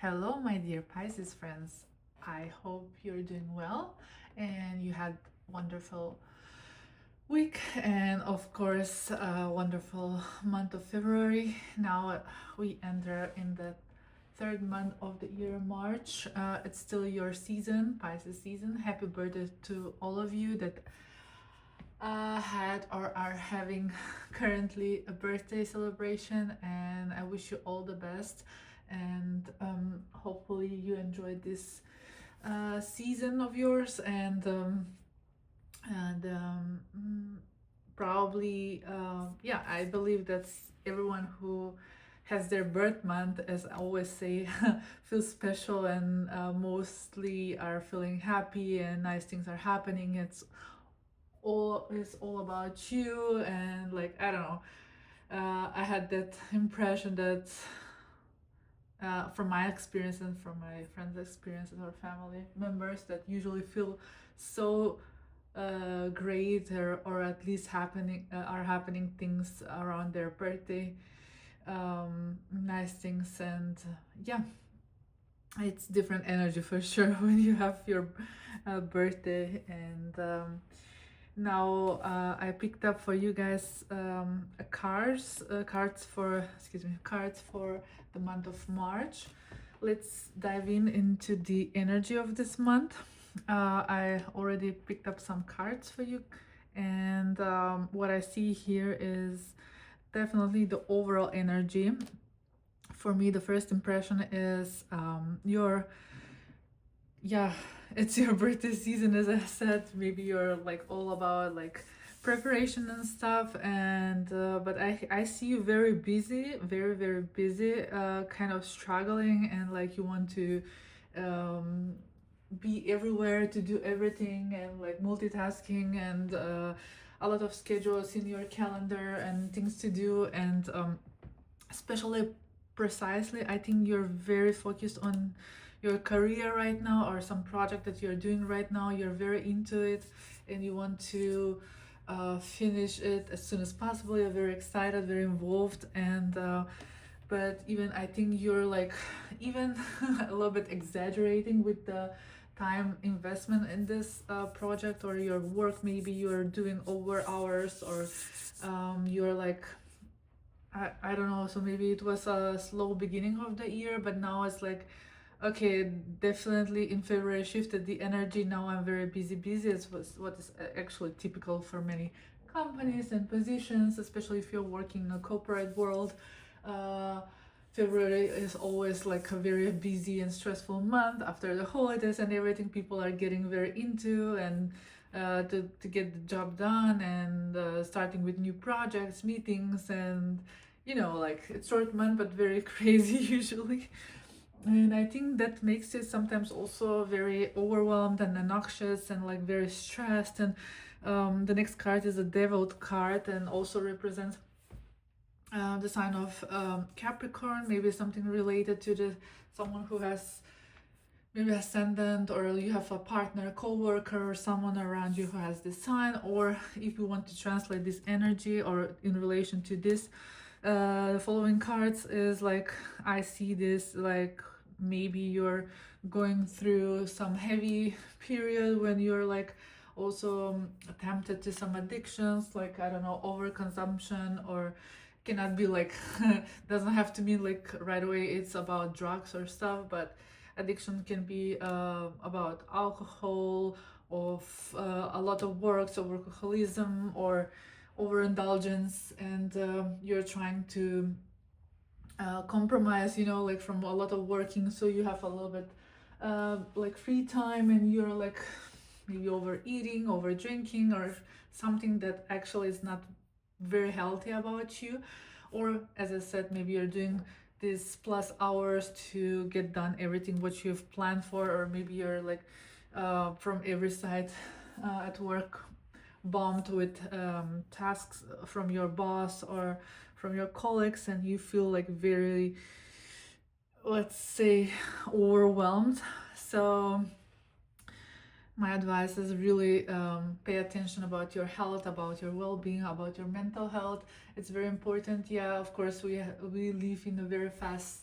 Hello, my dear Pisces friends. I hope you're doing well and you had wonderful week and of course a wonderful month of February. Now we enter in the third month of the year, March. It's still your season, Pisces season. Happy birthday to all of you that had or are having currently a birthday celebration, and I wish you all the best, and hopefully you enjoyed this season of yours, and probably yeah, I believe that's everyone who has their birth month, as I always say, feels special and mostly are feeling happy and nice things are happening. It's all about you, and like, I don't know, I had that impression that from my experience and from my friends' experiences or family members that usually feel so great, or at least are happening things around their birthday, nice things, and yeah, it's different energy for sure when you have your birthday. And now I picked up for you guys cards for the month of March. Let's dive into the energy of this month. I already picked up some cards for you, and what I see here is definitely the overall energy. For me, the first impression is yeah, it's your birthday season, as I said. Maybe you're like all about like preparation and stuff, and but I see you very busy, very busy, kind of struggling, and like you want to um be everywhere to do everything, and like multitasking, and a lot of schedules in your calendar and things to do, and especially precisely, I think you're very focused on your career right now, or some project that you're doing right now. You're very into it and you want to finish it as soon as possible. You're very excited, very involved, and but even I think you're like even a little bit exaggerating with the time investment in this project or your work. Maybe you're doing over hours, or you're like, I don't know, so maybe it was a slow beginning of the year, but now it's like, okay, definitely in February shifted the energy. Now I'm very busy. It's what is actually typical for many companies and positions, especially if you're working in a corporate world. Uh, February is always like a very busy and stressful month after the holidays and everything. People are getting very into, and to get the job done, and starting with new projects, meetings, and like it's short month but very crazy usually. And I think that makes it sometimes also very overwhelmed and obnoxious and like very stressed. And the next card is a devout card, and also represents the sign of Capricorn, maybe something related to the someone who has maybe ascendant, or you have a partner, co-worker, or someone around you who has this sign. Or if you want to translate this energy or in relation to this, the following cards is like, I see this like maybe you're going through some heavy period when you're like also tempted to some addictions, like, I don't know, overconsumption, or cannot be like doesn't have to mean like right away it's about drugs or stuff, but addiction can be about alcohol, of a lot of works of workaholism or overindulgence, and you're trying to compromise, like from a lot of working, so you have a little bit like free time, and you're like maybe overeating, over drinking, or something that actually is not very healthy about you. Or as I said, maybe you're doing these plus hours to get done everything what you've planned for, or maybe you're like from every side at work bombed with tasks from your boss or from your colleagues, and you feel like very, let's say, overwhelmed. So my advice is really pay attention about your health, about your well-being, about your mental health. It's very important. Yeah, of course, we live in a very fast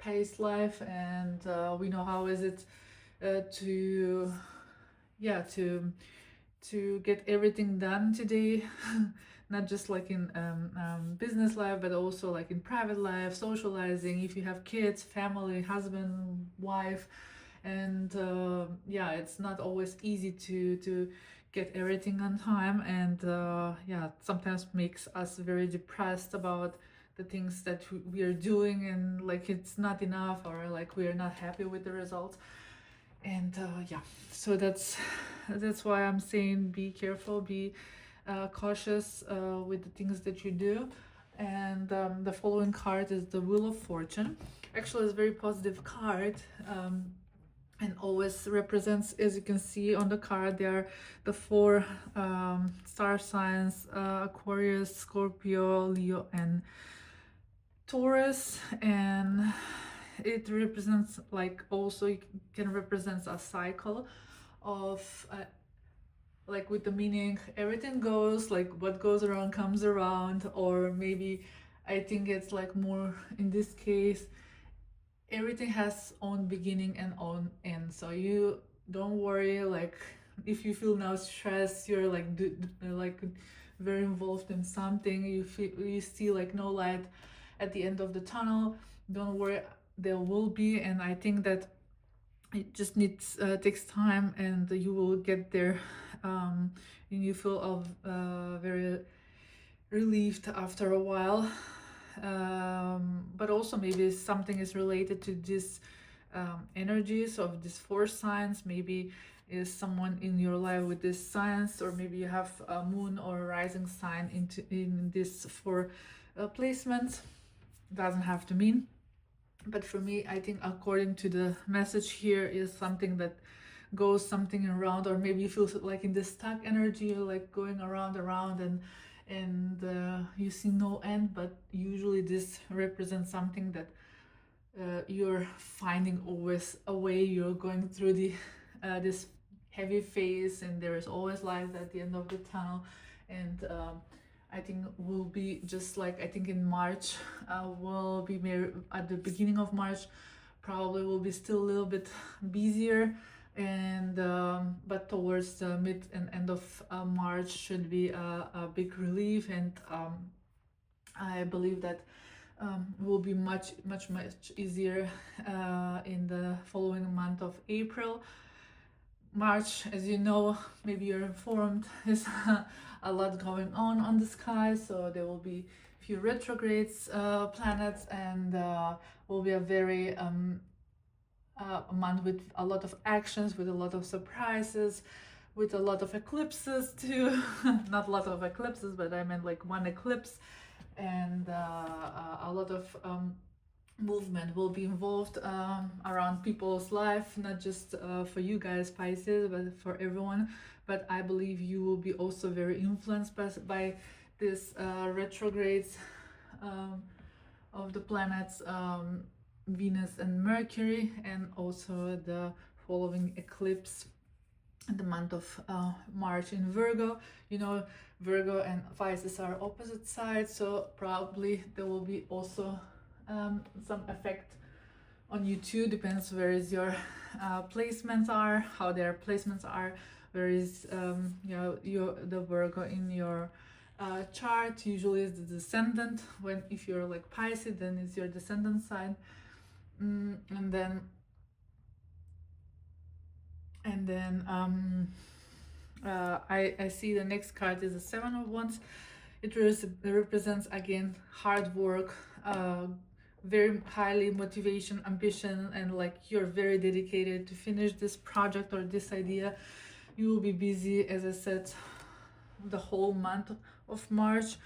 paced life, and we know how is it to yeah to get everything done today. Not just like in business life, but also like in private life, socializing, if you have kids, family, husband, wife. And yeah, it's not always easy to get everything on time, and yeah, sometimes makes us very depressed about the things that we are doing, and like it's not enough, or like we are not happy with the results. And yeah, so that's why I'm saying be careful, be cautious with the things that you do. And the following card is the Wheel of Fortune. Actually, it's a very positive card, and always represents, as you can see on the card, there are the four star signs: Aquarius, Scorpio, Leo, and Taurus. And it represents, like, also it can represent a cycle of like, with the meaning everything goes, like what goes around comes around. Or maybe I think it's like more in this case, everything has own beginning and own end. So you don't worry, like if you feel now stressed, you're like like very involved in something, you feel, you see like no light at the end of the tunnel, don't worry, there will be. And I think that it just needs takes time, and you will get there. And you feel of very relieved after a while. But also maybe something is related to this energies of these four signs. Maybe is someone in your life with this signs, or maybe you have a moon or rising sign in this four placements. Doesn't have to mean, but for me, I think according to the message here is something that goes something around, or maybe you feel like in this stuck energy, you're like going around and you see no end. But usually this represents something that you're finding always a way, you're going through the this heavy phase, and there is always light at the end of the tunnel. And I think will be just like, I think in March, will be at the beginning of March, probably will be still a little bit busier. And but towards the mid and end of March should be a big relief. And I believe that will be much easier in the following month of April. March, as you know, maybe you're informed, is a lot going on the sky. So there will be a few retrogrades planets, and will be a very a month with a lot of actions, with a lot of surprises, with a lot of eclipses too. Not a lot of eclipses, but I meant like one eclipse. And a lot of movement will be involved around people's life, not just for you guys Pisces, but for everyone. But I believe you will be also very influenced by this retrogrades of the planets, Venus and Mercury, and also the following eclipse in the month of March in Virgo. You know, Virgo and Pisces are opposite sides, so probably there will be also some effect on you too. Depends where is your placements are, how their placements are, where is you know, the Virgo in your chart. Usually is the descendant. When if you're like Pisces, then it's your descendant sign. And then I see the next card is the Seven of Wands. It represents again hard work, very highly motivation, ambition, and like you're very dedicated to finish this project or this idea. You will be busy, as I said, the whole month of March.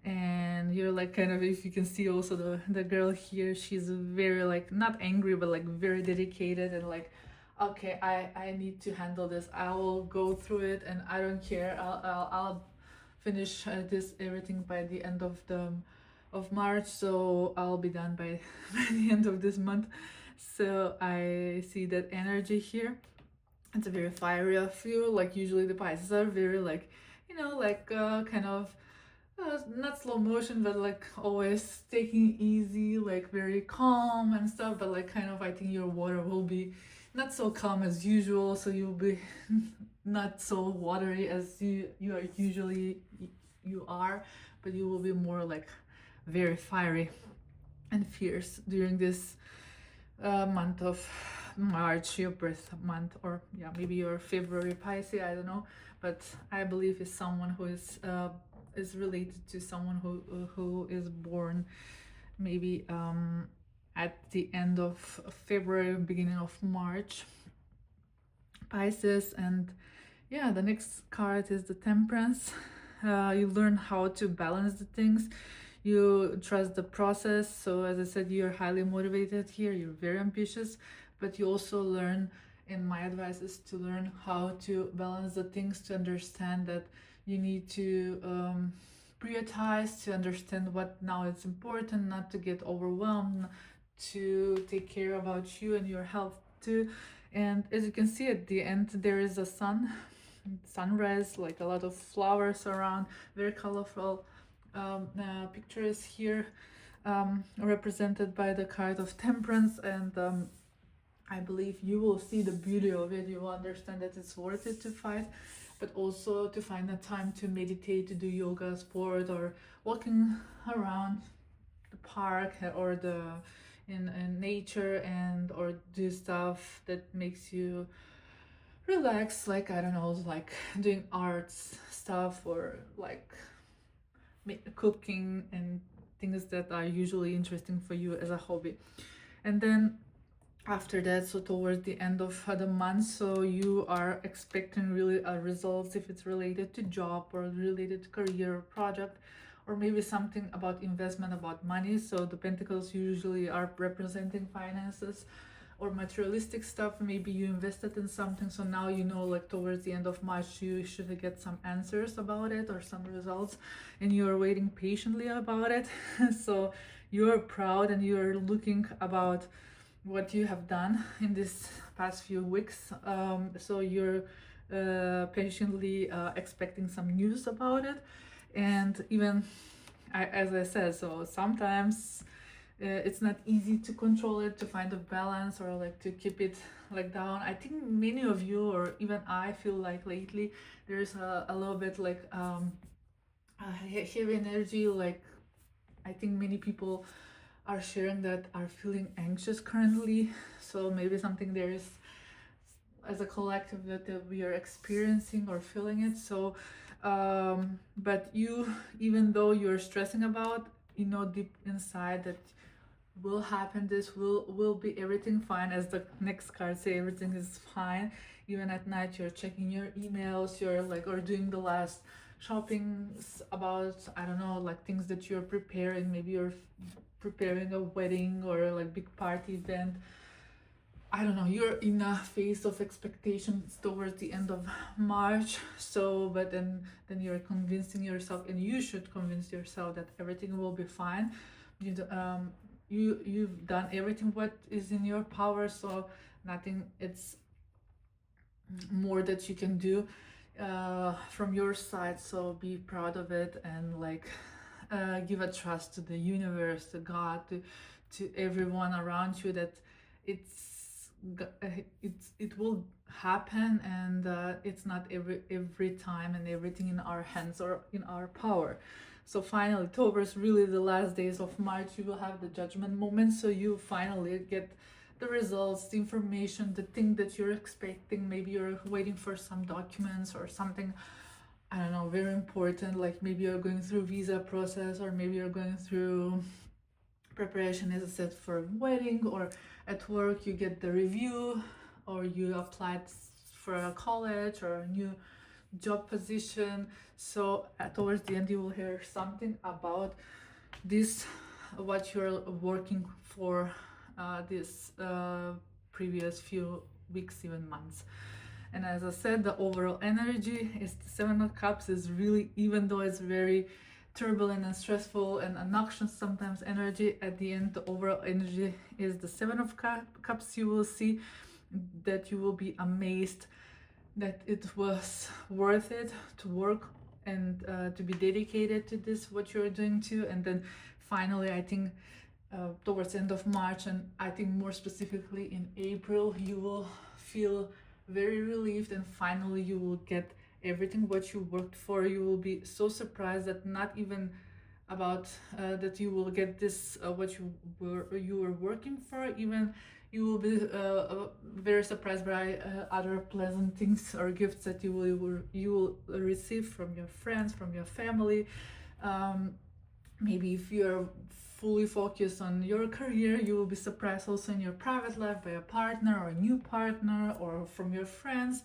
And you're like, kind of, if you can see also the girl here, she's very like, not angry, but like very dedicated, and like, okay, I need to handle this, I will go through it, and I don't care, I'll finish this everything by the end of March, so I'll be done by the end of this month. So I see that energy here. It's a very fiery of you. Like usually the Pisces are very like, you know, like kind of not slow motion, but like always taking easy, like very calm and stuff. But like kind of, I think your water will be not so calm as usual, so you'll be not so watery as you are usually you are, but you will be more like very fiery and fierce during this month of March, your birth month, or yeah, maybe your February Pisces, I don't know, but I believe is someone who is related to someone who is born maybe at the end of February, beginning of March, Pisces. And yeah, the next card is the Temperance. You learn how to balance the things. You trust the process. So as I said, you're highly motivated here. You're very ambitious, but you also learn, and my advice is to learn how to balance the things, to understand that you need to prioritize, to understand what now is important, not to get overwhelmed, to take care about you and your health too. And as you can see at the end, there is a sunrise, like a lot of flowers around, very colorful pictures here, represented by the card of Temperance. And I believe you will see the beauty of it. You will understand that it's worth it to fight, but also to find a time to meditate, to do yoga, sport, or walking around the park or in nature, and or do stuff that makes you relax, like I don't know, like doing arts stuff, or like cooking and things that are usually interesting for you as a hobby. And then after that, so towards the end of the month, so you are expecting really results, if it's related to job or related to career or project, or maybe something about investment, about money. So the pentacles usually are representing finances or materialistic stuff. Maybe you invested in something, so now you know, like towards the end of March, you should get some answers about it or some results, and you're waiting patiently about it. So you're proud and you're looking about what you have done in this past few weeks. So you're patiently expecting some news about it. And even as I said, so sometimes it's not easy to control it, to find a balance, or like to keep it like down. I think many of you, or even I, feel like lately there's a little bit like heavy energy. Like I think many people are sharing that are feeling anxious currently. So maybe something there is as a collective that we are experiencing or feeling it. So but you, even though you're stressing about, you know, deep inside that will happen, this will be everything fine. As the next card say, everything is fine. Even at night you're checking your emails, you're like, or doing the last shopping about, I don't know, like things that you're preparing. Maybe you're preparing a wedding or like big party event. I don't know, you're in a phase of expectations towards the end of March. So but then you're convincing yourself, and you should convince yourself, that everything will be fine. You've done everything what is in your power, so nothing, it's more that you can do from your side. So be proud of it, and like give a trust to the universe, to God, to everyone around you, that it will happen. And it's not every time and everything in our hands or in our power. So finally, towards really the last days of March, you will have the judgment moment. So you finally get the results, the information, the thing that you're expecting. Maybe you're waiting for some documents or something, I don't know, very important. Like maybe you're going through visa process, or maybe you're going through preparation, as I said, for a wedding, or at work you get the review, or you applied for a college or a new job position. So towards the end you will hear something about this, what you're working for this previous few weeks, even months. And as I said, the overall energy is the Seven of Cups. Is really, even though it's very turbulent and stressful and obnoxious sometimes energy, at the end the overall energy is the Seven of Cups. You will see that you will be amazed that it was worth it to work and to be dedicated to this, what you're doing too. And then finally, I think towards the end of March, and I think more specifically in April, you will feel very relieved, and finally you will get everything what you worked for. You will be so surprised that not even about that you will get this what you were working for. Even you will be very surprised by other pleasant things or gifts that you will receive from your friends, from your family. Maybe if you're fully focused on your career, you will be surprised also in your private life by a partner or a new partner, or from your friends.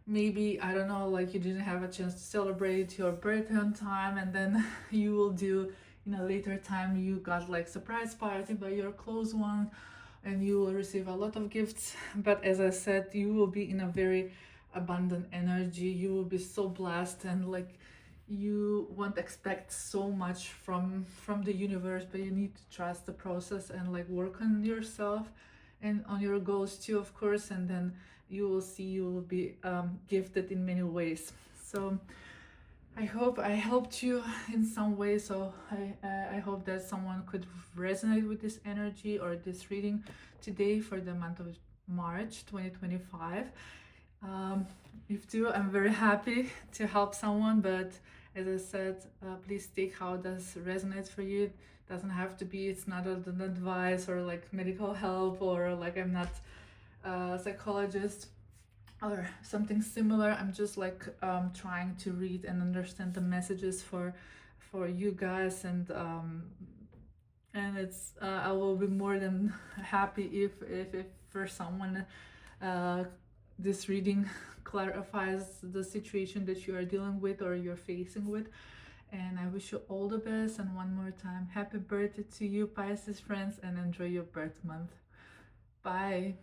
Maybe, I don't know, like you didn't have a chance to celebrate your birthday on time, and then you will do in a later time, you got like surprise party by your close one, and you will receive a lot of gifts. But as I said, you will be in a very abundant energy. You will be so blessed, and like you won't expect so much from the universe, but you need to trust the process and like work on yourself and on your goals too, of course. And then you will see you will be gifted in many ways. So I hope I helped you in some way. So I hope that someone could resonate with this energy or this reading today for the month of March 2025. If do, I'm very happy to help someone, but as I said, please take how this resonates for you. It doesn't have to be, it's not an advice or like medical help, or like I'm not a psychologist or something similar. I'm just like trying to read and understand the messages for you guys, and it's I will be more than happy if for someone this reading clarifies the situation that you are dealing with or you're facing with. And I wish you all the best, and one more time, happy birthday to you, Pisces friends, and enjoy your birth month. Bye.